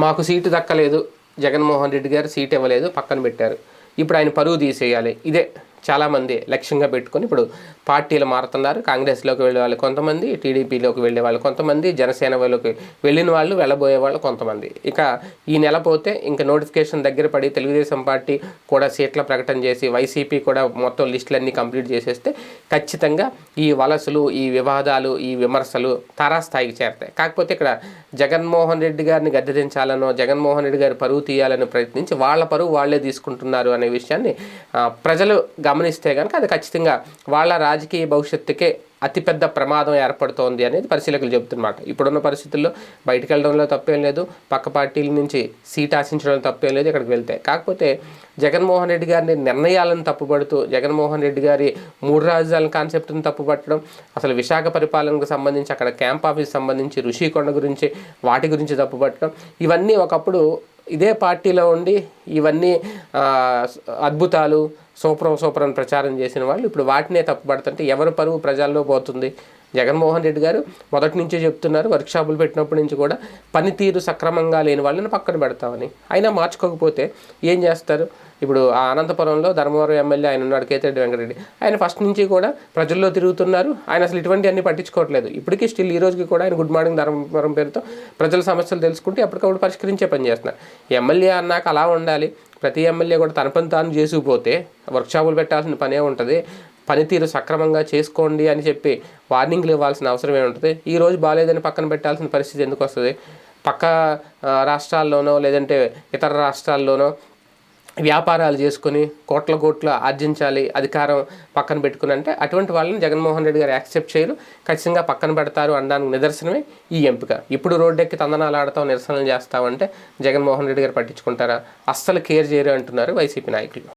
మాకు సీటు దక్కలేదు, జగన్మోహన్ రెడ్డి గారు సీట్ ఇవ్వలేదు, పక్కన పెట్టారు, ఇప్పుడు ఆయన పరువు తీసేయాలి, ఇదే చాలామంది లక్ష్యంగా పెట్టుకొని ఇప్పుడు పార్టీలు మారుతున్నారు. కాంగ్రెస్లోకి వెళ్ళే వాళ్ళు కొంతమంది, టీడీపీలోకి వెళ్ళే వాళ్ళు కొంతమంది, జనసేనలోకి వెళ్ళిన వాళ్ళు, వెళ్ళబోయే వాళ్ళు కొంతమంది. ఇక ఈ నెల పోతే ఇంకా నోటిఫికేషన్ దగ్గర పడి తెలుగుదేశం పార్టీ కూడా సీట్ల ప్రకటన చేసి వైసీపీ కూడా మొత్తం లిస్టులన్నీ కంప్లీట్ చేసేస్తే ఖచ్చితంగా ఈ వలసలు, ఈ వివాదాలు, ఈ విమర్శలు తారాస్థాయికి చేరతాయి. కాకపోతే ఇక్కడ జగన్మోహన్ రెడ్డి గారిని గద్దెదించాలనో, జగన్మోహన్ రెడ్డి గారి పరువు తీయాలని ప్రయత్నించి వాళ్ళ పరువు వాళ్లే తీసుకుంటున్నారు అనే విషయాన్ని ప్రజలు గమనిస్తే కనుక అది ఖచ్చితంగా వాళ్ళ రాజకీయ భవిష్యత్తుకే అతిపెద్ద ప్రమాదం ఏర్పడుతోంది అనేది పరిశీలకులు చెబుతున్నమాట. ఇప్పుడున్న పరిస్థితుల్లో బయటకు వెళ్ళడంలో తప్పేం లేదు, పక్క పార్టీల నుంచి సీట్ ఆశించడంలో తప్పేం లేదు ఇక్కడికి వెళ్తే. కాకపోతే జగన్మోహన్ రెడ్డి గారిని నిర్ణయాలను తప్పుపడుతూ, జగన్మోహన్ రెడ్డి గారి 3 రాజధానుల కాన్సెప్ట్ని తప్పుపట్టడం, అసలు విశాఖ పరిపాలనకు సంబంధించి అక్కడ క్యాంప్ ఆఫీస్ సంబంధించి ఋషికొండ గురించి వాటి గురించి తప్పుపట్టడం, ఇవన్నీ ఒకప్పుడు ఇదే పార్టీలో ఉండి ఇవన్నీ అద్భుతాలు సూపర్ అని ప్రచారం చేసిన వాళ్ళు ఇప్పుడు వాటినే తప్పుపడుతుంటే ఎవరి పరువు ప్రజల్లో పోతుంది? జగన్మోహన్ రెడ్డి గారు మొదటి నుంచే చెప్తున్నారు, వర్క్షాపులు పెట్టినప్పటి నుంచి కూడా పనితీరు సక్రమంగా లేని వాళ్ళని పక్కన పెడతామని. అయినా మార్చుకోకపోతే ఏం చేస్తారు? ఇప్పుడు ఆ అనంతపురంలో ధర్మవరం ఎమ్మెల్యే ఆయన ఉన్నాడు, కేతిరెడ్డి వెంకటరెడ్డి, ఆయన ఫస్ట్ నుంచి కూడా ప్రజల్లో తిరుగుతున్నారు. ఆయన అసలు ఇటువంటివన్నీ పట్టించుకోవట్లేదు. ఇప్పటికీ స్టిల్ ఈ రోజుకి కూడా ఆయన గుడ్ మార్నింగ్ ధర్మవరం పేరుతో ప్రజల సమస్యలు తెలుసుకుంటే ఎప్పటికప్పుడు పరిష్కరించే పని చేస్తున్నారు. ఎమ్మెల్యే అన్నాక అలా ఉండాలి. ప్రతి ఎమ్మెల్యే కూడా తన పని తాను చేసుకుపోతే వర్క్షాపులు పెట్టాల్సిన పనే ఉంటుంది. పనితీరు సక్రమంగా చేసుకోండి అని చెప్పి వార్నింగ్లు ఇవ్వాల్సిన అవసరం ఏముంటుంది? ఈ రోజు బాగాలేదని పక్కన పెట్టాల్సిన పరిస్థితి ఎందుకు వస్తుంది? పక్క రాష్ట్రాల్లోనో లేదంటే ఇతర రాష్ట్రాల్లోనో వ్యాపారాలు చేసుకుని కోట్ల ఆర్జించాలి, అధికారం పక్కన పెట్టుకుని అంటే అటువంటి వాళ్ళని జగన్మోహన్ రెడ్డి గారు యాక్సెప్ట్ చేయరు, ఖచ్చితంగా పక్కన పెడతారు అనడానికి నిదర్శనమే ఈ ఎంపిక. ఇప్పుడు రోడ్డెక్కి తందనాలు ఆడతాం, నిరసనలు చేస్తామంటే జగన్మోహన్ రెడ్డి గారు పట్టించుకుంటారా? అస్సలు కేర్ చేయరు అంటున్నారు వైసీపీ నాయకులు.